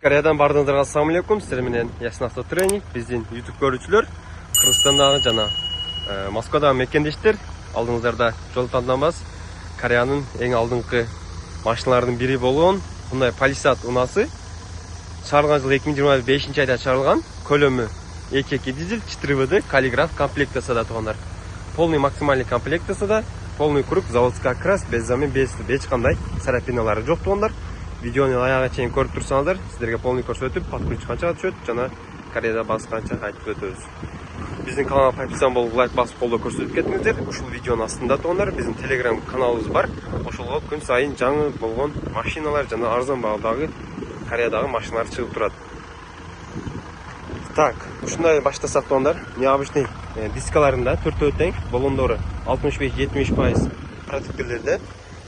Kореyadan bardığınızlarga assalamu alaikum. Sizler menen Yasin Автотренинг. Биздин YouTube көрүүчүлөр Кыргызстандагы жана Москвадагы мекендештер. Алдыңыздарда жол тандамас Кореянын эң алдыңкы машиналардын бири болгон мындай Palisade унасы чыгарылган жыл 2025-айда чыгарылган. Көлөмү 2.2 дизель 4WD каллиграф комплектацияда тугандар. Полный максимальный комплектацияда, полный круг, заводской окрас, без замин, без эч кандай царапиналары жок тугандар. Видеоны аяга чейин көрүп турсаңыздар, сиздерге полный көрсөтүп, подключ канча түшөт жана Кореяда бас канча айтып өтөбүз. Биздин каналга подписан болуп, лайк басып, колдоо көрсөтүп кетиңиздер. Ушул видеонун астында тугандар биздин Telegram каналыбыз бар. Ошолго күн сайын жаңы болгон машиналар жана арзан баадагы Кореядагы машиналар чыгып турат. Так, ушундай баштасак тугандар, необычный дискаларында төртөө тең, балондору 65-70% протекторлерде.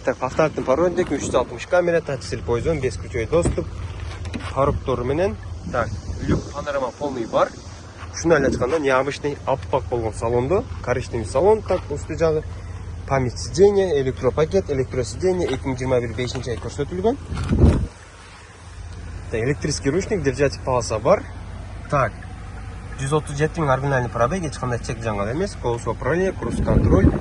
Так, повторный пародик, 360 камера, тачсель пойзон, бесключевой доступ, коробктору менен. Так, люк панорама полный бар. Ушуну эле айтканда, необычный аппак болгон салондо, коричневый салон, так, үстү жагы память сиденья, электропакет, электросиденье 2021-5-ай көрсөтүлгөн. Так, электрический ручник, держатель полоса бар. Так, 137 000 оригинальный пробег, эч кандай чек жаңгал эмес, колесо управления, круиз контроль.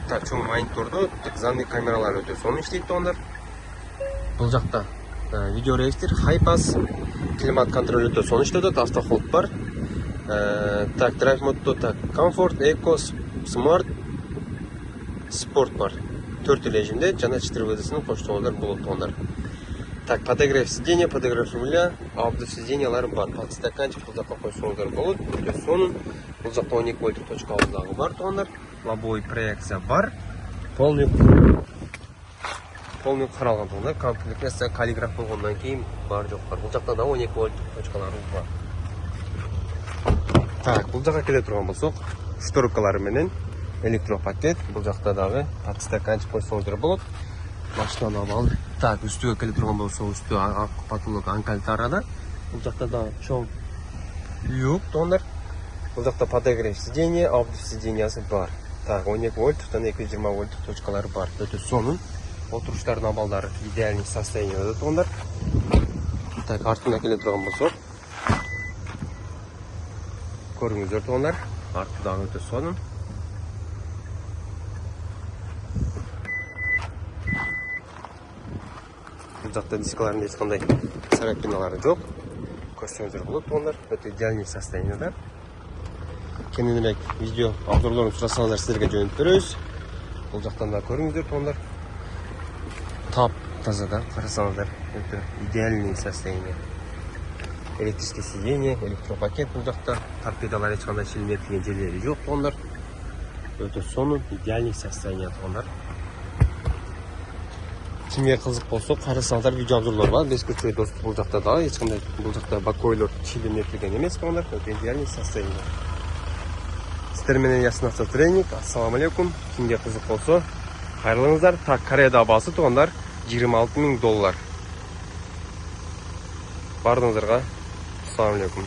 Так, чоң мониторду, экзамный камералар өтө сонун иштейт тугандар. Бул жакта видео регистр, хайпас, климат контроль өтө сонун иштейт, автохолд бар. Так, драйв моддо, так, комфорт, эко, смарт, спорт бар. 4 режимде жана 4WD-син коштоолор болот тугандар. Так, подогрев сиденья, подогрев руля, аудио сиденьялар бар. Подстаканчик бул жакка койсоңуздар болот. Өтө сонун. Бул жакта 12 вольттук точкабыз дагы бар тугандар. Лобовой проекция бар. Полный каралган тугандар. Комплектация каллиграф болгондон кийин бар жок бар. Бул жакта да 12 вольттук точкалары бар. Так, бул жакка келе турган болсок, шторкалары менен электропакет. Бул жакта дагы подстаканчик койсоңуздар болот. Машинаны алып. Так, үстүгө келе турган болсок, үстү потолок анкальтарада. Бул жакта да чоң люк тугандар. Бул жакта подогрев сиденье, аудио сиденьясы бар. Так, 12 вольттуктан 220 вольттук точкалары бар. Өтө сонун. Отуруштардын абалдары идеальный состояниеде тугандар. Так, артына келе турган болсок, көрүңүздөр тугандар. Арты дагы өтө сонун. Бул жакта дискалардын эч кандай царапиналары жок. Көрсөңүздөр болот тугандар. Өтө идеальный состояниеде. Кененирээк видео обзорлорун сурасаңыздар сиздерге жөнөтүп беребиз. Бул жактан да көрүңүздөр тугандар. Тап тазада карасаңыздар, өтө идеальный состояние. Электрический сиденье, электропакет бул жакта, торпедалар эч кандай шилметилген жерлери жок тугандар. Өтө сонун, идеальный состояние тугандар. Кимге кызык болсо, карасаңыздар видео обзорлор бар. Бесключевой доступ бул жакта да, эч кандай бул жакта бакойлор шилметилген эмес тугандар. Өтө идеальный состояние. Сиздер менен Yasin Автотренинг. Ассаламу алейкум. Кимге кызык болсо, кайрылыңыздар. Так, Кореяда баасы тугандар $26 000. Бардыңыздарга ассаламу алейкум.